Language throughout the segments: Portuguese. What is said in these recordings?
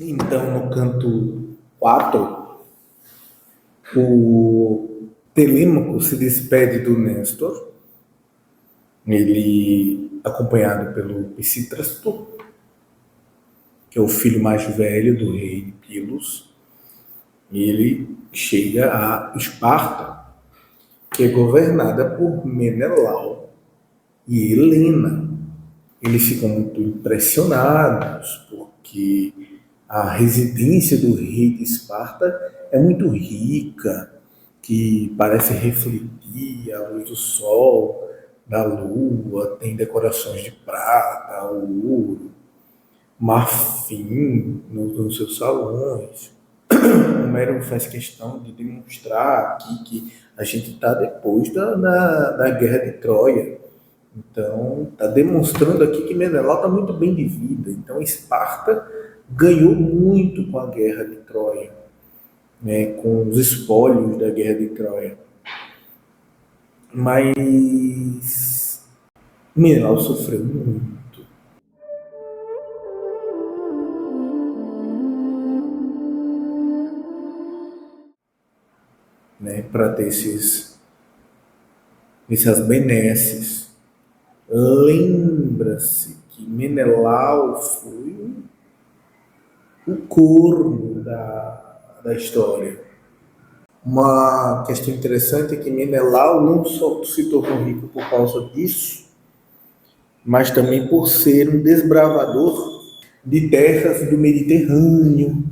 Então, no canto 4, o Telêmaco se despede do Néstor, ele acompanhado pelo Pisístrato, que é o filho mais velho do rei de Pilos, e ele chega a Esparta, que é governada por Menelau e Helena. Eles ficam muito impressionados porque a residência do rei de Esparta é muito rica, que parece refletir a luz do sol, da lua, tem decorações de prata, ouro, marfim nos seus salões. Homero faz questão de demonstrar aqui que a gente está depois da Guerra de Troia. Então, está demonstrando aqui que Menelau está muito bem de vida. Então, Esparta ganhou muito com a Guerra de Troia, né, com os espólios da Guerra de Troia. Mas Menelau sofreu muito. Né, para ter essas benesses. Lembra-se que Menelau foi o corno da história. Uma questão interessante é que Menelau não só se tornou rico por causa disso, mas também por ser um desbravador de terras do Mediterrâneo,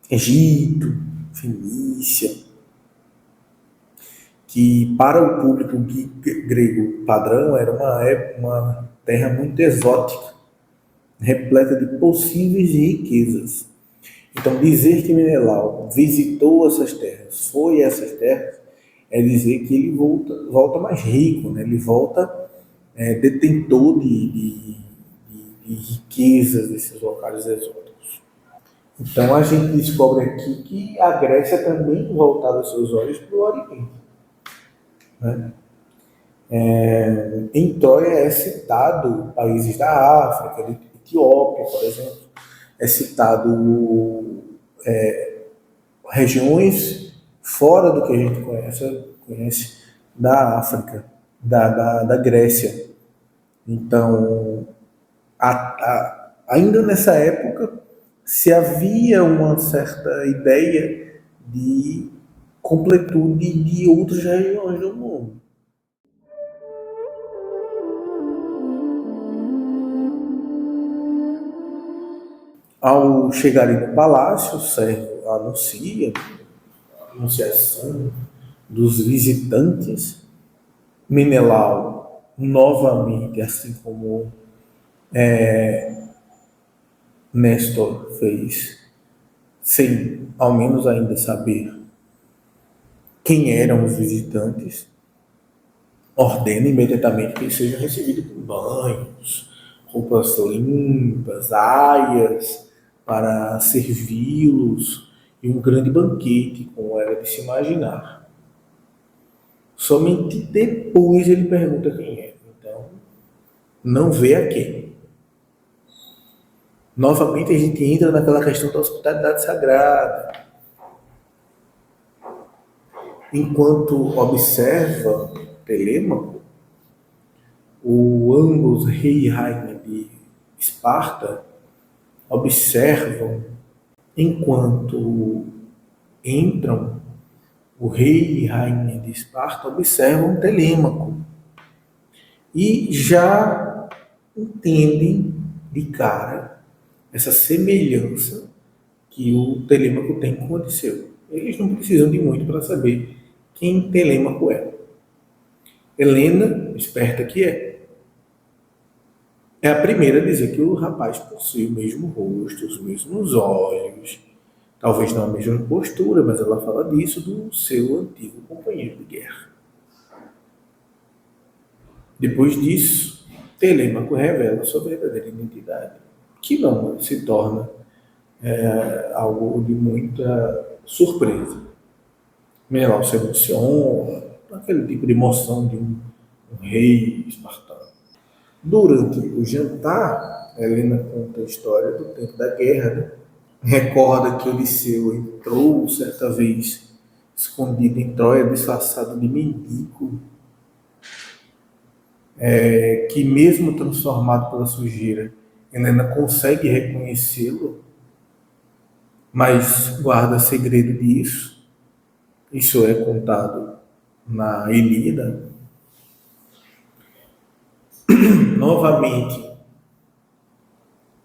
Egito, Fenícia, que para o público grego padrão era uma terra muito exótica, repleta de possíveis riquezas. Então, dizer que Menelau visitou essas terras, foi a essas terras, é dizer que ele volta mais rico, né? Ele volta detentor de riquezas desses locais exóticos. Então, a gente descobre aqui que a Grécia também voltava seus olhos para o Oriente. Né? Em Troia é citado países da África, de Etiópia, por exemplo, é citado regiões fora do que a gente conhece da África, da Grécia. Então, ainda nessa época, se havia uma certa ideia de completude de outras regiões do mundo. Ao chegarem no palácio, o servo anuncia a anunciação dos visitantes. Menelau, novamente, assim como Nestor fez, sem ao menos ainda saber quem eram os visitantes, ordena imediatamente que eles sejam recebidos com banhos, roupas limpas, aias, para servi-los e um grande banquete, como era de se imaginar. Somente depois ele pergunta quem é. Então, não vê a quem. Novamente a gente entra naquela questão da hospitalidade sagrada. Enquanto observa Telêmaco, ambos rei e rainha de Esparta observam enquanto entram, o rei e rainha de Esparta observam Telêmaco e já entendem de cara essa semelhança que o Telêmaco tem com Odisseu. Eles não precisam de muito para saber quem Telêmaco é. Helena, esperta que é a primeira a dizer que o rapaz possui o mesmo rosto, os mesmos olhos, talvez não a mesma postura, mas ela fala disso do seu antigo companheiro de guerra. Depois disso, Telêmaco revela sua verdadeira identidade, que não se torna algo de muita surpresa. Menelau se emociona, aquele tipo de emoção de um rei espartano. Durante o jantar, Helena conta a história do tempo da guerra, né? recorda que Odisseu entrou certa vez escondido em Troia, disfarçado de mendigo, que mesmo transformado pela sujeira, Helena consegue reconhecê-lo, mas guarda segredo disso. Isso é contado na Ilíada. Novamente,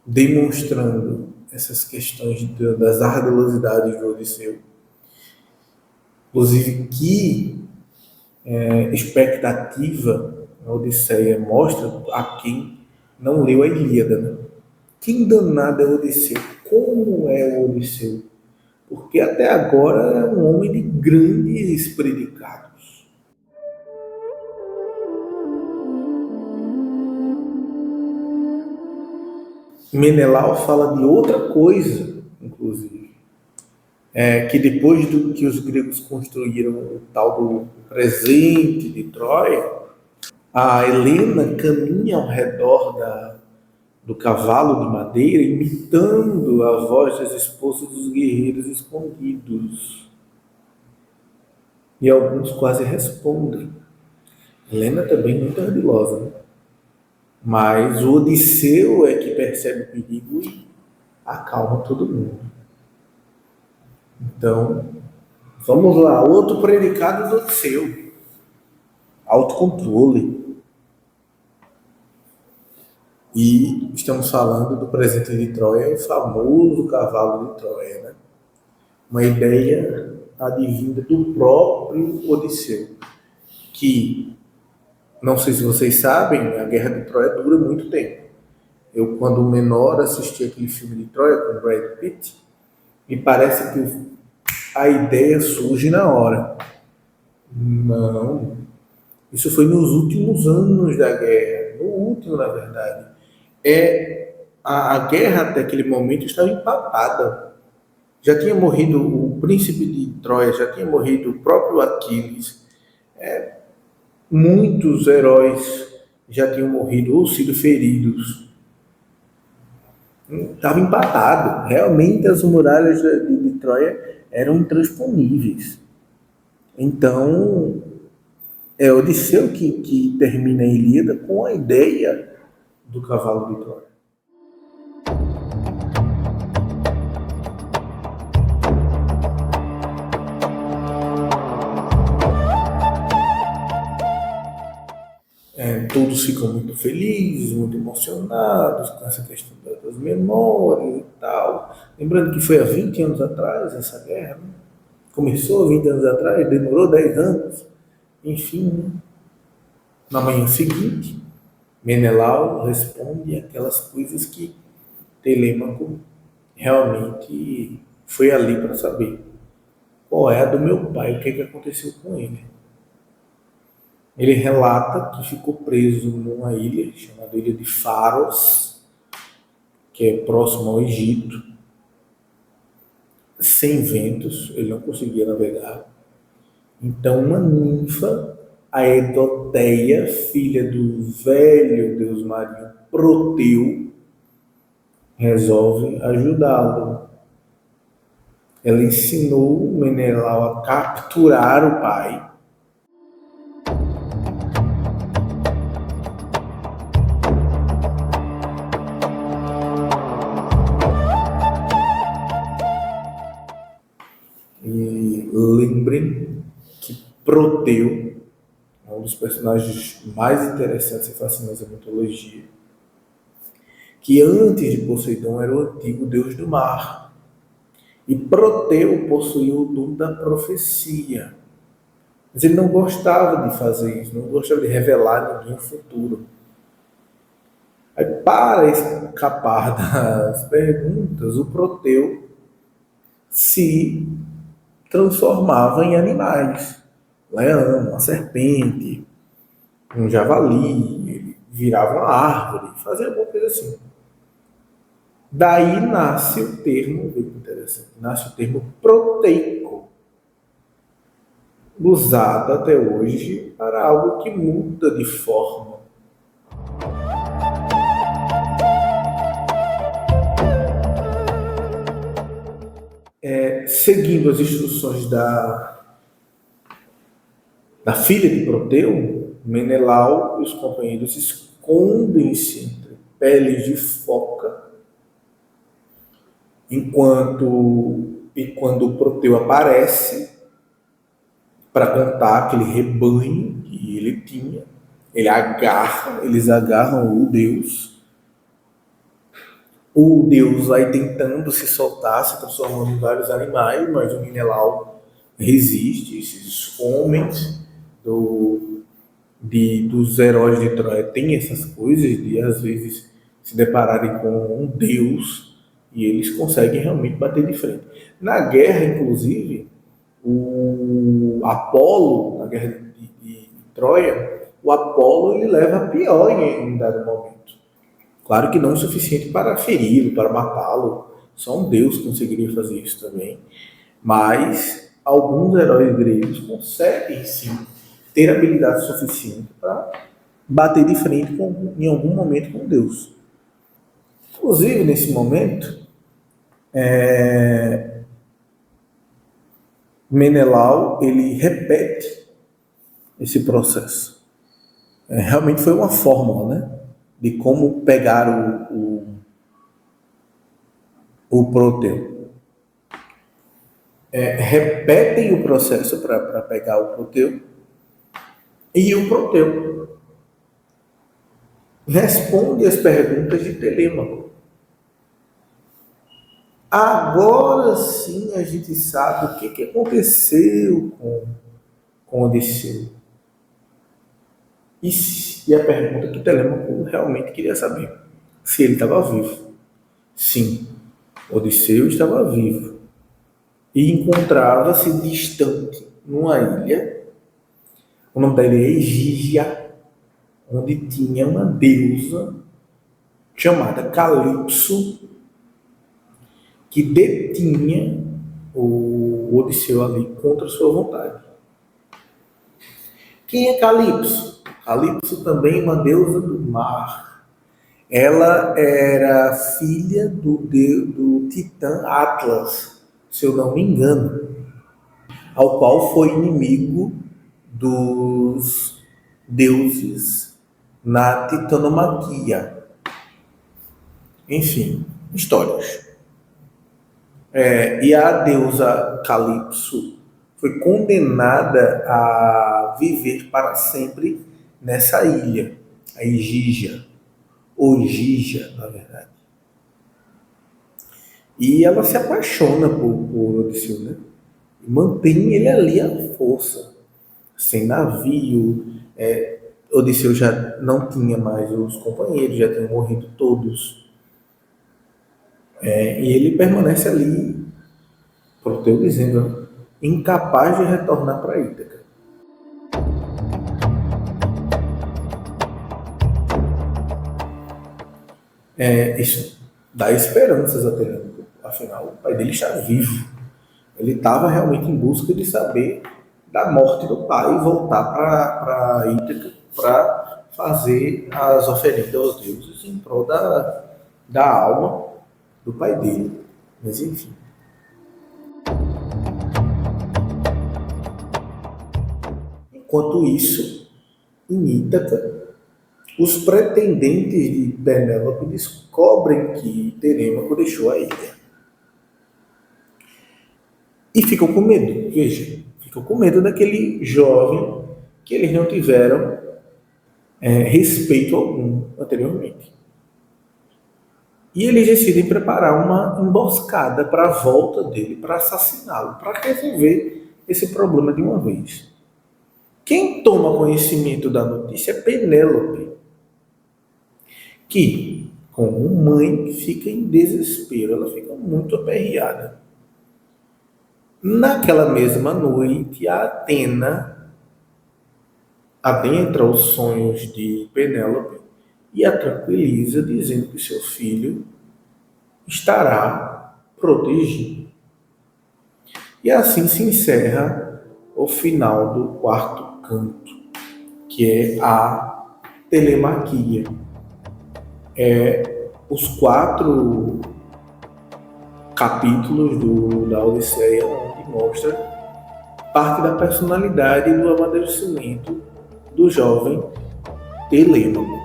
demonstrando essas questões das ardilosidades do Odisseu. Inclusive, que expectativa a Odisseia mostra a quem não leu a Ilíada. Né? Quem danado é o Odisseu? Como é o Odisseu? Porque até agora é um homem de grandes predicados. Menelau fala de outra coisa, inclusive, que depois do que os gregos construíram o tal do presente de Troia, a Helena caminha ao redor do cavalo de madeira, imitando a voz das esposas dos guerreiros escondidos. E alguns quase respondem. Helena também muito ardilosa, né? Mas o Odisseu é que percebe o perigo e acalma todo mundo. Então, vamos lá, outro predicado do Odisseu. Autocontrole. E estamos falando do presente de Troia, o famoso cavalo de Troia, né? Uma ideia advinda do próprio Odisseu, que, não sei se vocês sabem, a Guerra de Troia dura muito tempo. Eu, quando menor, assisti aquele filme de Troia com Brad Pitt, e parece que a ideia surge na hora. Não. Isso foi nos últimos anos da guerra, no último, na verdade. A guerra até aquele momento estava empapada. Já tinha morrido o príncipe de Troia, já tinha morrido o próprio Aquiles. Muitos heróis já tinham morrido ou sido feridos. Estava empatado. Realmente as muralhas de Troia eram intransponíveis. Então, é Odisseu que termina a Ilíada com a ideia do cavalo de Troia. Todos ficam muito felizes, muito emocionados com essa questão das memórias e tal. Lembrando que foi há 20 anos atrás essa guerra, né? Começou há 20 anos atrás, demorou 10 anos. Enfim, né? Na manhã seguinte, Menelau responde aquelas coisas que Telêmaco realmente foi ali para saber. Qual é a do meu pai, o que aconteceu com ele. Ele relata que ficou preso numa ilha, chamada Ilha de Faros, que é próximo ao Egito, sem ventos, ele não conseguia navegar. Então uma ninfa, a Edoteia, filha do velho deus marinho Proteu, resolve ajudá-lo. Ela ensinou Menelau a capturar o pai. E lembrem que Proteu é um dos personagens mais interessantes e fascinantes da mitologia, que antes de Poseidon era o antigo deus do mar. E Proteu possuía o dom da profecia. Mas ele não gostava de fazer isso, não gostava de revelar a ninguém o futuro. Aí, para escapar das perguntas, o Proteu se transformava em animais. Leão, uma serpente, um javali, ele virava uma árvore, fazia alguma coisa assim. Daí nasce o termo, muito interessante, nasce o termo proteico, usado até hoje para algo que muda de forma. seguindo as instruções da filha de Proteu, Menelau e os companheiros escondem-se entre peles de foca, e quando Proteu aparece para contar aquele rebanho que ele tinha, eles agarram o Deus. O Deus vai tentando se soltar, se transformando em vários animais, mas o Menelau resiste. Esses homens dos heróis de Troia têm essas coisas de, às vezes, se depararem com um Deus e eles conseguem realmente bater de frente. Na guerra, inclusive, o Apolo, na guerra de Troia, o Apolo ele leva pior em um dado momento. Claro que não o suficiente para feri-lo, para matá-lo. Só um Deus conseguiria fazer isso também. Mas alguns heróis gregos conseguem, sim, ter habilidade suficiente para bater de frente em algum momento com Deus. Inclusive, nesse momento, Menelau ele repete esse processo. Realmente foi uma fórmula, né, de como pegar o Proteu. Repetem o processo para pegar o Proteu, e o Proteu responde as perguntas de Telêmaco. Agora sim a gente sabe o que aconteceu com Odisseu. E a pergunta que Telêmaco realmente queria saber: se ele estava vivo. Sim, Odisseu estava vivo e encontrava-se distante numa ilha. O nome da ilha é Egígia, onde tinha uma deusa chamada Calipso, que detinha o Odisseu ali contra sua vontade. Quem é Calipso? Calipso também é uma deusa do mar. Ela era filha do titã Atlas, se eu não me engano, ao qual foi inimigo dos deuses na titanomaquia. Enfim, histórias. E a deusa Calipso foi condenada a viver para sempre nessa ilha, a Egígia, ou Gígia, na verdade. E ela se apaixona por Odisseu, né? E mantém ele ali à força, sem navio. Odisseu já não tinha mais os companheiros, já tinham morrido todos. E ele permanece ali, Proteu dizendo, incapaz de retornar para Ítaca. Isso dá esperanças a Telêmaco. Afinal, o pai dele está vivo. Ele estava realmente em busca de saber da morte do pai e voltar para Ítaca para fazer as oferendas aos deuses em prol da alma do pai dele. Mas enfim. Enquanto isso, em Ítaca, os pretendentes de Penélope descobrem que Telêmaco deixou a ilha. E ficam com medo, veja, ficam com medo daquele jovem que eles não tiveram respeito algum anteriormente. E eles decidem preparar uma emboscada para a volta dele, para assassiná-lo, para resolver esse problema de uma vez. Quem toma conhecimento da notícia é Penélope, que, como mãe, fica em desespero, ela fica muito aperreada. Naquela mesma noite, a Atena adentra os sonhos de Penélope e a tranquiliza, dizendo que seu filho estará protegido. E assim se encerra o final do quarto canto, que é a telemaquia. Os quatro capítulos da Odisseia, onde mostra parte da personalidade e do amadurecimento do jovem Telêmaco.